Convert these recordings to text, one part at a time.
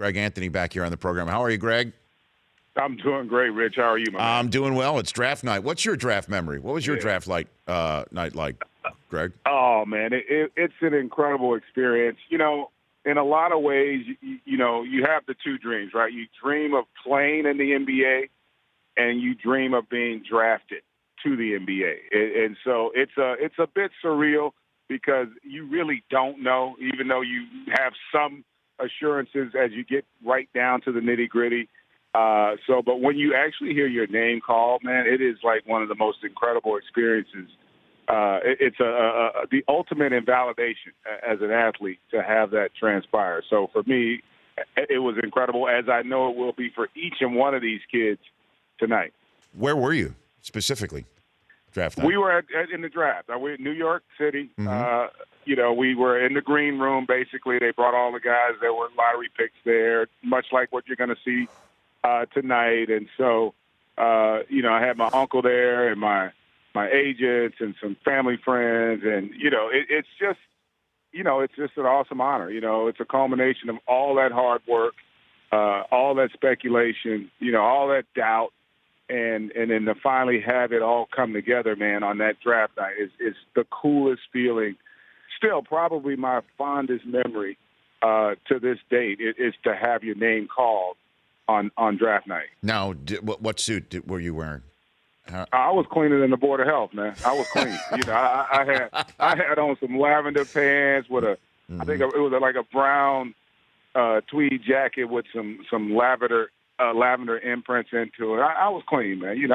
Greg Anthony back here on the program. How are you, Greg? I'm doing great, Rich. How are you, my man? I'm doing well. It's draft night. What's your draft memory? What was your draft night like, Greg? Oh, man, it's an incredible experience. You know, in a lot of ways, you have the two dreams, right? You dream of playing in the NBA, and you dream of being drafted to the NBA. And so it's a bit surreal because you really don't know, even though you have some assurances as you get right down to the nitty-gritty. But when you actually hear your name called, man, it is like one of the most incredible experiences. It's the ultimate invalidation as an athlete to have that transpire. So for me, it was incredible, as I know it will be for each and one of these kids tonight. Where were you specifically? Draft night? We were in the draft. I went in New York City. Mm-hmm. We were in the green room, basically. They brought all the guys that were lottery picks there, much like what you're going to see tonight. And so, I had my uncle there and my agents and some family friends. And, it's just an awesome honor. It's a culmination of all that hard work, all that speculation, all that doubt. And then to finally have it all come together, man, on that draft night is the coolest feeling. Still, probably my fondest memory to this date is to have your name called on draft night. Now, what suit were you wearing? I was cleaner than the Board of Health, man. I was clean. I had on some lavender pants with I think it was like a brown tweed jacket with some lavender imprints into it. I was clean, man.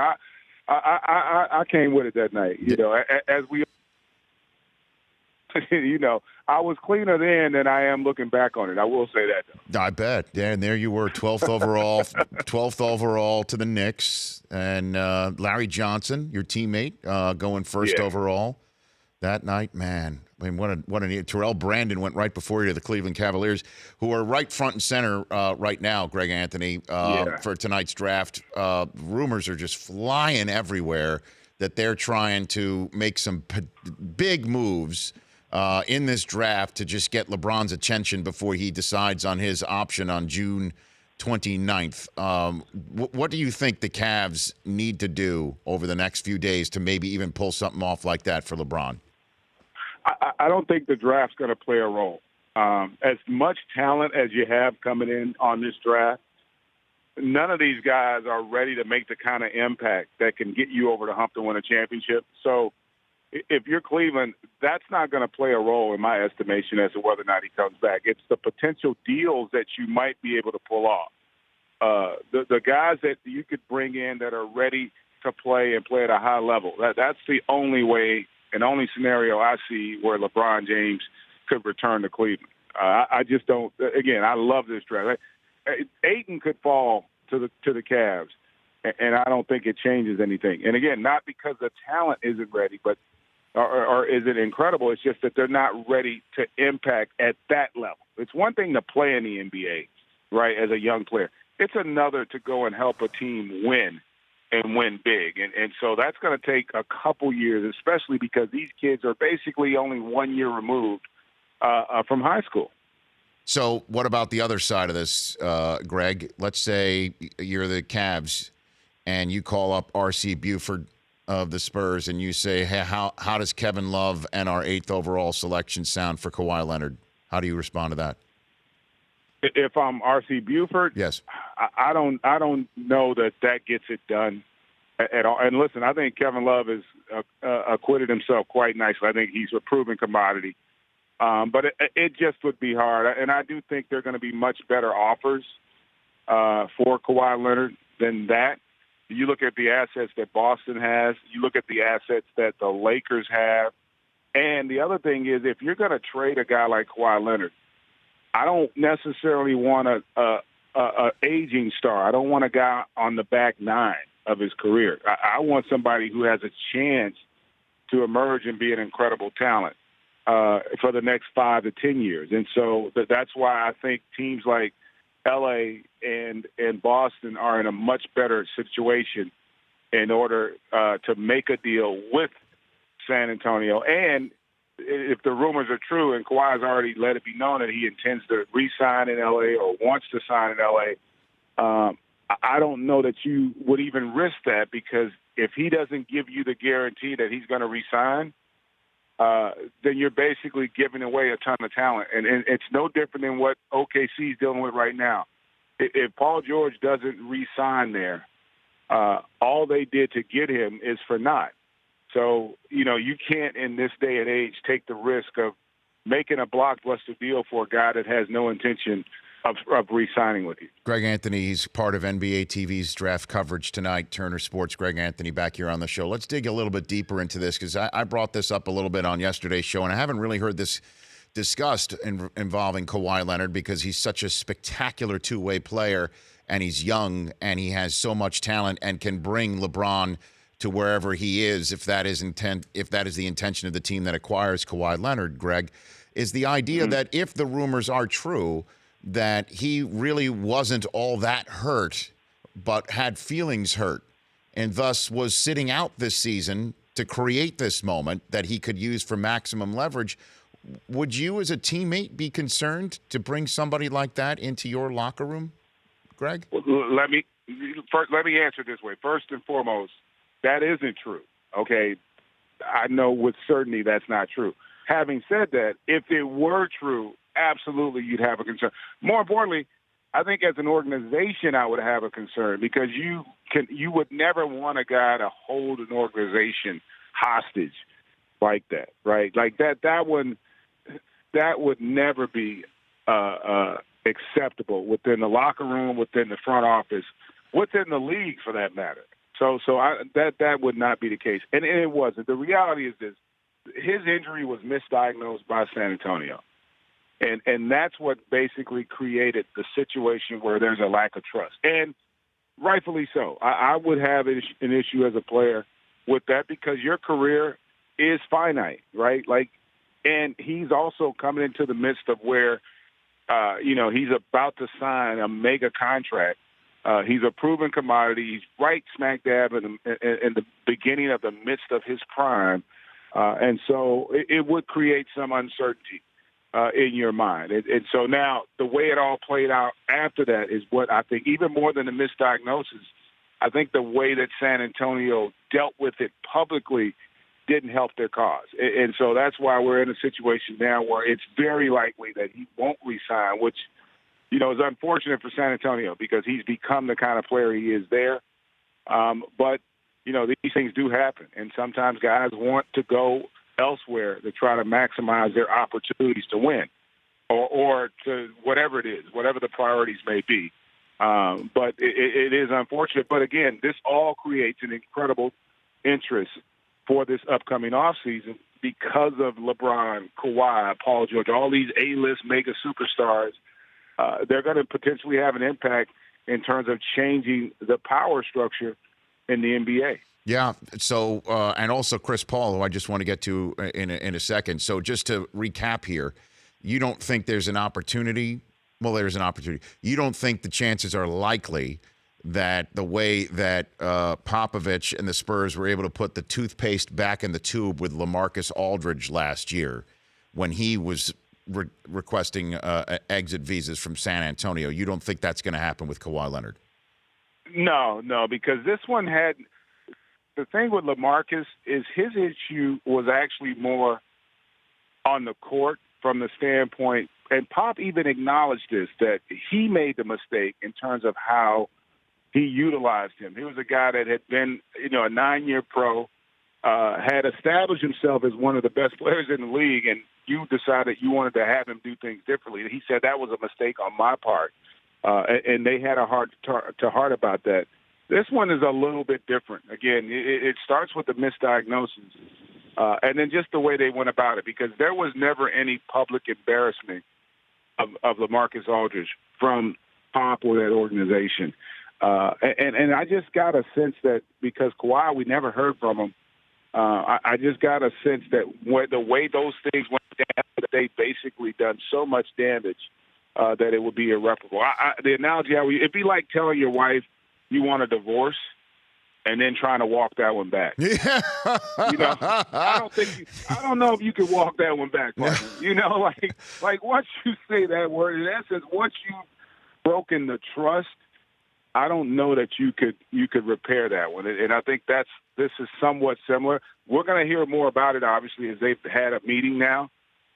I came with it that night. As we, I was cleaner then than I am looking back on it. I will say that, though. I bet. Yeah, and there you were, 12th overall, 12th overall to the Knicks, and Larry Johnson, your teammate, going first overall that night. Man, I mean, what an Terrell Brandon went right before you to the Cleveland Cavaliers, who are right front and center right now, Greg Anthony, for tonight's draft. Rumors are just flying everywhere that they're trying to make some big moves in this draft to just get LeBron's attention before he decides on his option on June 29th. What do you think the Cavs need to do over the next few days to maybe even pull something off like that for LeBron? I don't think the draft's going to play a role. As much talent as you have coming in on this draft, none of these guys are ready to make the kind of impact that can get you over the hump to win a championship. So if you're Cleveland, that's not going to play a role in my estimation as to whether or not he comes back. It's the potential deals that you might be able to pull off. The guys that you could bring in that are ready to play and play at a high level, that's the only way and only scenario I see where LeBron James could return to Cleveland. I just don't. Again, I love this draft. Ayton could fall to the Cavs, and I don't think it changes anything. And again, not because the talent isn't ready, but or is it incredible? It's just that they're not ready to impact at that level. It's one thing to play in the NBA, right, as a young player. It's another to go and help a team win and win big. And so that's going to take a couple years, especially because these kids are basically only 1 year removed from high school. So what about the other side of this, Greg? Let's say you're the Cavs and you call up R.C. Buford of the Spurs and you say, hey, how does Kevin Love and our 8th overall selection sound for Kawhi Leonard? How do you respond to that? If I'm R.C. Buford, yes, I don't know that gets it done at all. And listen, I think Kevin Love has acquitted himself quite nicely. I think he's a proven commodity. But it just would be hard. And I do think there are going to be much better offers for Kawhi Leonard than that. You look at the assets that Boston has. You look at the assets that the Lakers have. And the other thing is, if you're going to trade a guy like Kawhi Leonard, I don't necessarily want a aging star. I don't want a guy on the back nine of his career. I want somebody who has a chance to emerge and be an incredible talent for the next 5 to 10 years. And so that's why I think teams like L.A. and Boston are in a much better situation in order to make a deal with San Antonio. And if the rumors are true and Kawhi's already let it be known that he intends to re-sign in L.A. or wants to sign in L.A., I don't know that you would even risk that, because if he doesn't give you the guarantee that he's going to re-sign, then you're basically giving away a ton of talent. And it's no different than what OKC is dealing with right now. If Paul George doesn't re-sign there, all they did to get him is for naught. So, you can't in this day and age take the risk of making a blockbuster deal for a guy that has no intention of re-signing with you. Greg Anthony, he's part of NBA TV's draft coverage tonight, Turner Sports. Greg Anthony back here on the show. Let's dig a little bit deeper into this, because I brought this up a little bit on yesterday's show, and I haven't really heard this discussed involving Kawhi Leonard, because he's such a spectacular two-way player, and he's young, and he has so much talent and can bring LeBron to wherever he is, if that is the intention of the team that acquires Kawhi Leonard. Greg, is the idea that if the rumors are true, that he really wasn't all that hurt, but had feelings hurt, and thus was sitting out this season to create this moment that he could use for maximum leverage. Would you as a teammate be concerned to bring somebody like that into your locker room, Greg? Well, let me answer this way. First and foremost, that isn't true. Okay, I know with certainty that's not true. Having said that, if it were true, absolutely you'd have a concern. More importantly, I think as an organization I would have a concern, because you would never want a guy to hold an organization hostage like that, right? Like that would never be acceptable within the locker room, within the front office, within the league for that matter. So that would not be the case, and it wasn't. The reality is this: his injury was misdiagnosed by San Antonio. And that's what basically created the situation where there's a lack of trust. And rightfully so. I would have an issue as a player with that, because your career is finite, right? And he's also coming into the midst of where, he's about to sign a mega contract. He's a proven commodity. He's right smack dab in the beginning of the midst of his prime. And so it would create some uncertainty in your mind. And so now the way it all played out after that is what I think, even more than the misdiagnosis, I think the way that San Antonio dealt with it publicly didn't help their cause. And so that's why we're in a situation now where it's very likely that he won't resign, which, is unfortunate for San Antonio, because he's become the kind of player he is there. But, these things do happen. And sometimes guys want to go elsewhere to try to maximize their opportunities to win, or to whatever it is, whatever the priorities may be. But it is unfortunate. But again, this all creates an incredible interest for this upcoming offseason because of LeBron, Kawhi, Paul George, all these A-list mega superstars. They're going to potentially have an impact in terms of changing the power structure in the NBA. Yeah. So, and also Chris Paul, who I just want to get to in a second. So just to recap here, you don't think there's an opportunity? Well, there's an opportunity. You don't think the chances are likely that the way that Popovich and the Spurs were able to put the toothpaste back in the tube with LaMarcus Aldridge last year when he was requesting exit visas from San Antonio, you don't think that's going to happen with Kawhi Leonard? No, because this one had – the thing with LaMarcus is his issue was actually more on the court from the standpoint, and Pop even acknowledged this, that he made the mistake in terms of how he utilized him. He was a guy that had been, a 9-year pro, had established himself as one of the best players in the league, and you decided you wanted to have him do things differently. He said that was a mistake on my part, and they had a heart-to-heart about that. This one is a little bit different. Again, it starts with the misdiagnosis, and then just the way they went about it, because there was never any public embarrassment of LaMarcus Aldridge from Pop or that organization. And I just got a sense that because Kawhi, we never heard from him, I just got a sense that the way those things went down, they basically done so much damage that it would be irreparable. The analogy, it'd be like telling your wife you want a divorce, and then trying to walk that one back. Yeah. I don't know if you can walk that one back, partner. Like once you say that word, in essence, once you've broken the trust, I don't know that you could repair that one. And I think this is somewhat similar. We're going to hear more about it, obviously, as they've had a meeting now.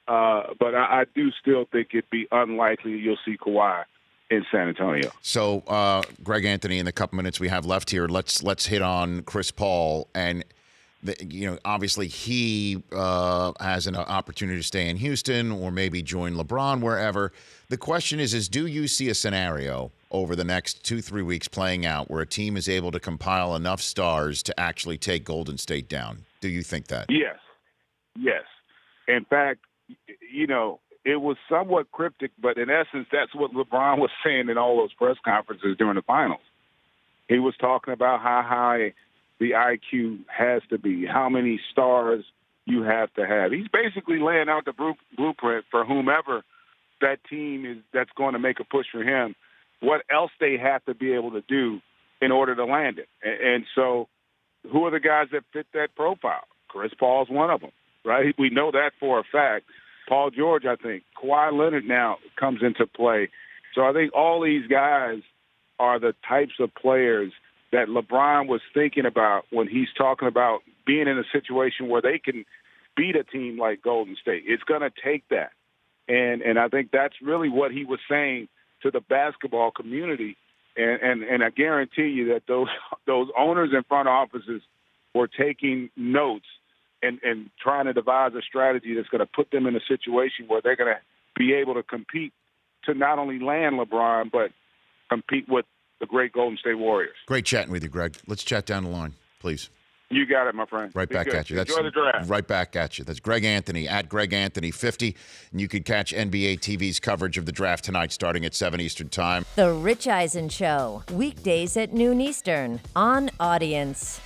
But I do still think it'd be unlikely you'll see Kawhi in San Antonio. So, Greg Anthony, in the couple minutes we have left here, let's hit on Chris Paul. And, obviously he has an opportunity to stay in Houston or maybe join LeBron wherever. The question is do you see a scenario over the next 2-3 weeks playing out where a team is able to compile enough stars to actually take Golden State down? Do you think that? Yes. In fact, it was somewhat cryptic, but in essence, that's what LeBron was saying in all those press conferences during the finals. He was talking about how high the IQ has to be, how many stars you have to have. He's basically laying out the blueprint for whomever that team is that's going to make a push for him, what else they have to be able to do in order to land it. And so who are the guys that fit that profile? Chris Paul's one of them, right? We know that for a fact. Paul George, I think. Kawhi Leonard now comes into play. So I think all these guys are the types of players that LeBron was thinking about when he's talking about being in a situation where they can beat a team like Golden State. It's going to take that. And I think that's really what he was saying to the basketball community. And I guarantee you that those owners and front offices were taking notes and trying to devise a strategy that's going to put them in a situation where they're going to be able to compete to not only land LeBron, but compete with the great Golden State Warriors. Great chatting with you, Greg. Let's chat down the line, please. You got it, my friend. Right back at you. Enjoy the draft. Right back at you. That's Greg Anthony, at Greg Anthony 50. And you can catch NBA TV's coverage of the draft tonight starting at 7 Eastern Time. The Rich Eisen Show, weekdays at noon Eastern on Audience.